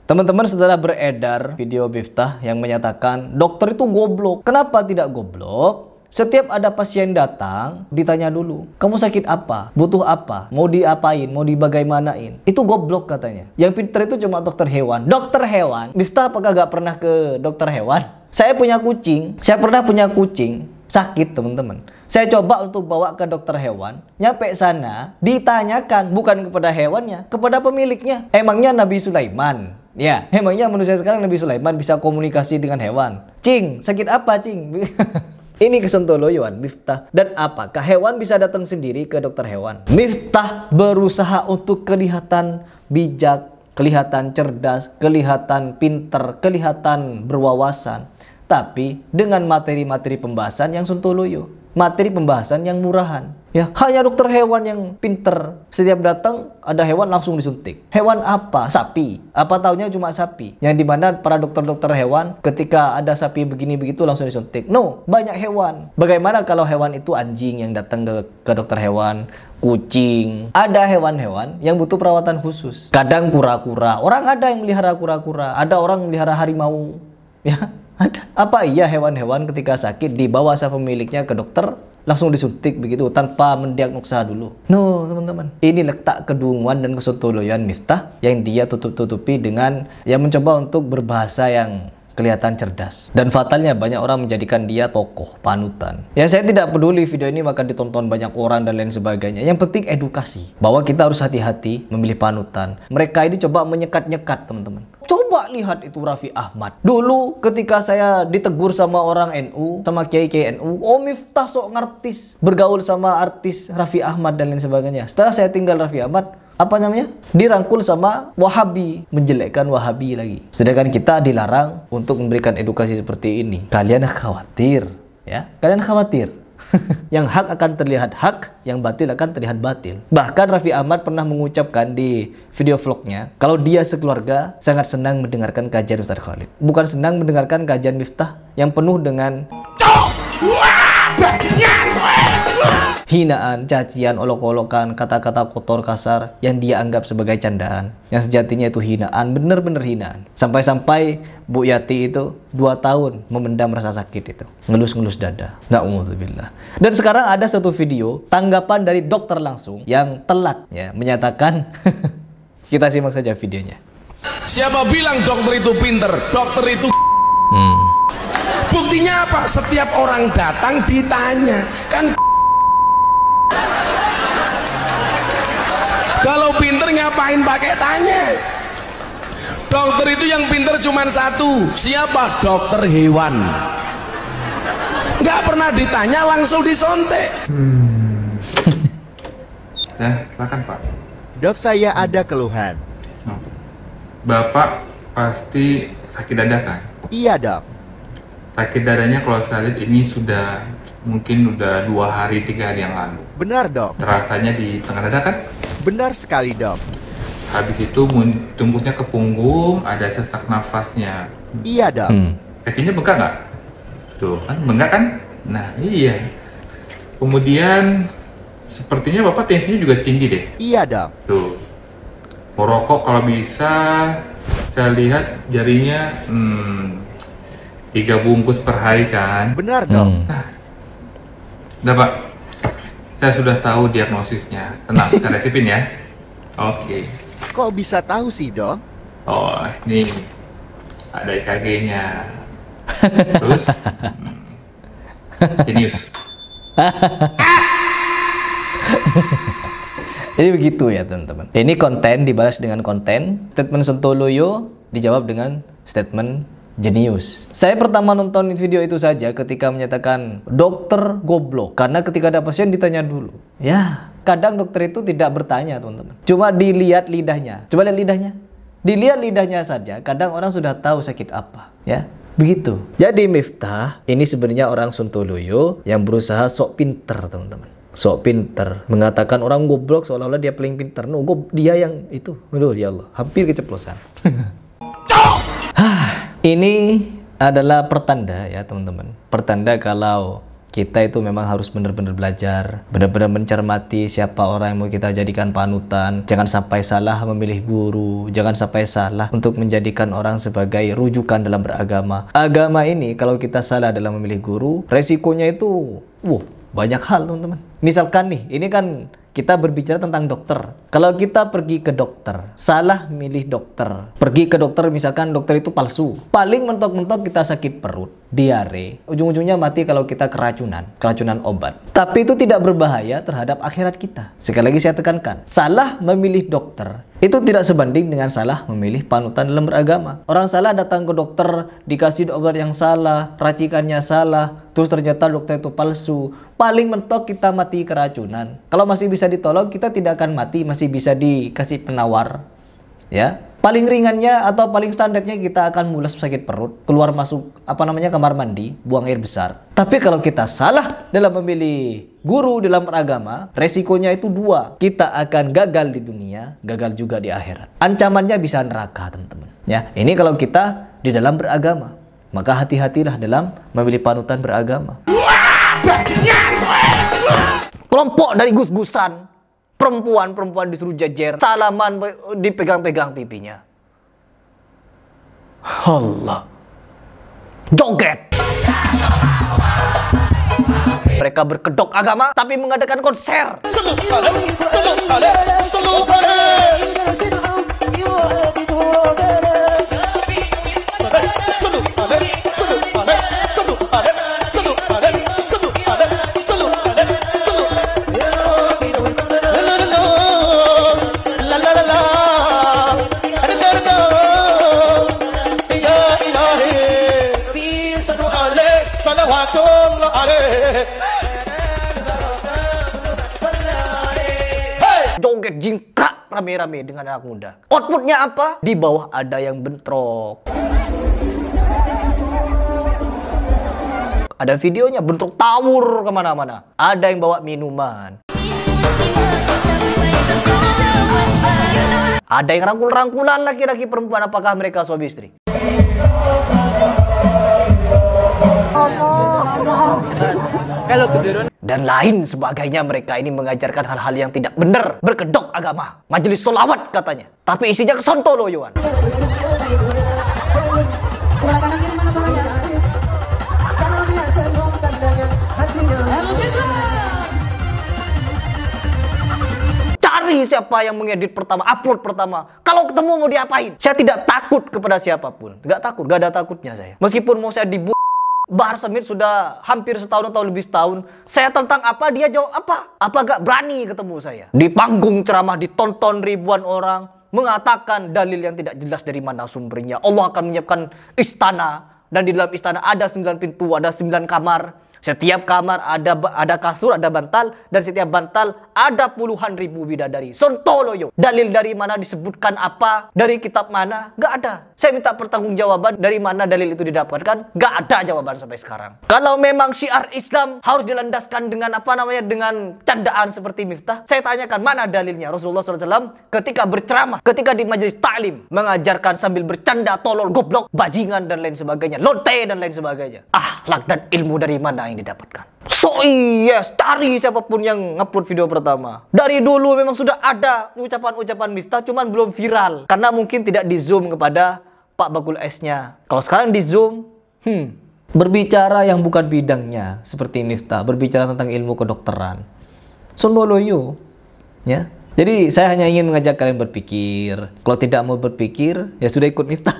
Teman-teman, setelah beredar video Miftah yang menyatakan dokter itu goblok. Kenapa tidak goblok? Setiap ada pasien datang, ditanya dulu, kamu sakit apa? Butuh apa? Mau diapain? Mau dibagaimanain? Itu goblok katanya. Yang pintar itu cuma dokter hewan. Dokter hewan? Miftah apakah gak pernah ke dokter hewan? Saya punya kucing. Saya pernah punya kucing. Sakit, teman-teman. Saya coba untuk bawa ke dokter hewan. Nyampe sana, ditanyakan bukan kepada hewannya, kepada pemiliknya. Emangnya Nabi Sulaiman? Ya, emangnya manusia sekarang Nabi Sulaiman bisa komunikasi dengan hewan? Cing, sakit apa, Cing? Ini kesontoloyoan Miftah. Dan apakah hewan bisa datang sendiri ke dokter hewan? Miftah berusaha untuk kelihatan bijak, kelihatan cerdas, kelihatan pinter, kelihatan berwawasan. Tapi dengan materi-materi pembahasan yang sontoloyo, materi pembahasan yang murahan. Ya, hanya dokter hewan yang pinter. Setiap datang ada hewan langsung disuntik. Hewan apa? Sapi. Apa taunya cuma sapi. Yang dimana para dokter-dokter hewan ketika ada sapi begini begitu langsung disuntik. No, banyak hewan. Bagaimana kalau hewan itu anjing yang datang ke dokter hewan, kucing. Ada hewan-hewan yang butuh perawatan khusus. Kadang kura-kura. Orang ada yang melihara kura-kura. Ada orang melihara harimau. Ya, ada. Apa iya hewan-hewan ketika sakit dibawa sama pemiliknya ke dokter langsung disuntik begitu tanpa mendiagnosa dulu? No, teman-teman. Ini letak kedunguan dan kesontoloyan Miftah yang dia tutup-tutupi dengan yang mencoba untuk berbahasa yang kelihatan cerdas. Dan fatalnya banyak orang menjadikan dia tokoh, panutan. Yang saya tidak peduli video ini maka ditonton banyak orang dan lain sebagainya. Yang penting edukasi. Bahwa kita harus hati-hati memilih panutan. Mereka ini coba menyekat-nyekat, teman-teman. Coba lihat itu Raffi Ahmad. Dulu ketika saya ditegur sama orang NU, sama kiai-kiai NU, oh Miftah sok ngartis, bergaul sama artis Raffi Ahmad dan lain sebagainya. Setelah saya tinggal Raffi Ahmad, apa namanya? Dirangkul sama Wahabi, menjelekkan Wahabi lagi. Sedangkan kita dilarang untuk memberikan edukasi seperti ini. Kalian khawatir, ya? Kalian khawatir. Yang hak akan terlihat hak, yang batil akan terlihat batil. Bahkan Raffi Ahmad pernah mengucapkan di video vlognya kalau dia sekeluarga sangat senang mendengarkan kajian Ustaz Khalid. Bukan senang mendengarkan kajian Miftah yang penuh dengan hinaan, cacian, olok-olokan, kata-kata kotor kasar yang dia anggap sebagai candaan. Yang sejatinya itu hinaan, bener-bener hinaan. Sampai-sampai Bu Yati itu 2 tahun memendam rasa sakit itu. Ngelus-ngelus dada. Na'udzubillah. Dan sekarang ada satu video tanggapan dari dokter langsung yang telat ya menyatakan kita simak saja videonya. Siapa bilang dokter itu pinter? Dokter itu buktinya apa? Setiap orang datang ditanya. Kan kalau pinter ngapain pakai tanya? Dokter itu yang pinter cuma satu. Siapa? Dokter hewan. Nggak pernah ditanya, langsung disontek. Ya, silakan Pak. Dok, saya ada keluhan. Bapak pasti sakit dada kan? Iya dok. Sakit dadanya kalau saya lihat ini mungkin udah 2 hari 3 hari yang lalu. Benar dok. Terasanya di tengah dada kan? Benar sekali dok. Habis itu tembusnya ke punggung, ada sesak nafasnya. Iya dok. Kakinya bengkak nggak? Tuh kan bengkak kan? Nah iya. Kemudian sepertinya Bapak tensinya juga tinggi deh. Iya dok. Tuh. Merokok kalau bisa, saya lihat jarinya 3 bungkus per hari kan? Benar dok. Nah, udah Pak, saya sudah tahu diagnosisnya. Tenang, saya resipin ya. Oke. Kok bisa tahu sih dok? Oh, ini ada EKG-nya. Terus, jenius. Jadi begitu ya teman-teman. Ini konten dibalas dengan konten. Statement sontoloyo dijawab dengan statement jenius. Saya pertama nonton video itu saja ketika menyatakan dokter goblok. Karena ketika ada pasien ditanya dulu. Ya, kadang dokter itu tidak bertanya teman-teman. Cuma dilihat lidahnya. Coba lihat lidahnya. Dilihat lidahnya saja. Kadang orang sudah tahu sakit apa. Ya, begitu. Jadi Miftah ini sebenarnya orang sontoloyo yang berusaha sok pinter teman-teman. Sok pinter, mengatakan orang goblok seolah-olah dia paling pinter. No, dia yang itu. Aduh ya Allah, hampir keceplosan. Ini adalah pertanda ya teman-teman. Pertanda kalau kita itu memang harus benar-benar belajar, benar-benar mencermati siapa orang yang mau kita jadikan panutan. Jangan sampai salah memilih guru, jangan sampai salah untuk menjadikan orang sebagai rujukan dalam beragama. Agama ini kalau kita salah dalam memilih guru, resikonya itu banyak hal, teman-teman. Misalkan nih, ini kan kita berbicara tentang dokter. Kalau kita pergi ke dokter, salah milih dokter. Pergi ke dokter, misalkan dokter itu palsu. Paling mentok-mentok kita sakit perut, diare. Ujung-ujungnya mati kalau kita keracunan obat. Tapi itu tidak berbahaya terhadap akhirat kita. Sekali lagi saya tekankan, salah memilih dokter itu tidak sebanding dengan salah memilih panutan dalam beragama. Orang salah datang ke dokter, dikasih obat yang salah, racikannya salah, terus ternyata dokter itu palsu. Paling mentok kita mati keracunan. Kalau masih bisa ditolong, kita tidak akan mati, masih bisa dikasih penawar. Ya, paling ringannya atau paling standarnya kita akan mules sakit perut, keluar masuk kamar mandi, buang air besar. Tapi kalau kita salah dalam memilih guru dalam beragama, resikonya itu dua. Kita akan gagal di dunia, gagal juga di akhirat. Ancamannya bisa neraka, teman-teman. Ya, ini kalau kita di dalam beragama. Maka hati-hatilah dalam memilih panutan beragama. Kelompok dari gus-gusan, perempuan disuruh jejer, salaman dipegang-pegang pipinya. Allah. Joget. Mereka berkedok agama tapi mengadakan konser. Joget jingkrak rame-rame dengan anak muda. Outputnya apa? Di bawah ada yang bentrok. Ada videonya, bentrok tawur kemana-mana. Ada yang bawa minuman. Ada yang rangkul-rangkulan laki-laki perempuan. Apakah mereka suami istri? Dan lain sebagainya. Mereka ini mengajarkan hal-hal yang tidak benar, berkedok agama, majelis sholawat katanya, tapi isinya kesontoloyoan. Cari siapa yang mengedit pertama, upload pertama. Kalau ketemu mau diapain? Saya tidak takut kepada siapapun, nggak takut, nggak ada takutnya saya. Meskipun mau saya dibuat Bahar Smith sudah hampir setahun atau lebih setahun. Saya tentang apa, dia jawab apa. Apa gak berani ketemu saya? Di panggung ceramah ditonton ribuan orang, mengatakan dalil yang tidak jelas dari mana sumbernya. Allah akan menyiapkan istana, dan di dalam istana ada 9 pintu, ada 9 kamar. Setiap kamar ada kasur, ada bantal, dan setiap bantal ada puluhan ribu bidadari. Sontoloyo. Dalil dari mana, disebutkan apa, dari kitab mana? Gak ada. Saya minta pertanggungjawaban dari mana dalil itu didapatkan. Gak ada jawaban sampai sekarang. Kalau memang syiar Islam harus dilandaskan dengan dengan candaan seperti Miftah, saya tanyakan mana dalilnya. Rasulullah SAW ketika berceramah, ketika di majelis ta'lim, mengajarkan sambil bercanda, tolol, goblok, bajingan dan lain sebagainya, lonte dan lain sebagainya. Akhlak dan ilmu dari mana yang didapatkan? So yes, cari siapapun yang ngupload video pertama. Dari dulu memang sudah ada ucapan-ucapan Miftah, cuman belum viral karena mungkin tidak di zoom kepada Pak Bakul S-nya. Kalau sekarang di zoom, berbicara yang bukan bidangnya seperti Miftah, berbicara tentang ilmu kedokteran. Sontoloyo, ya. Jadi saya hanya ingin mengajak kalian berpikir. Kalau tidak mau berpikir, ya sudah ikut Miftah.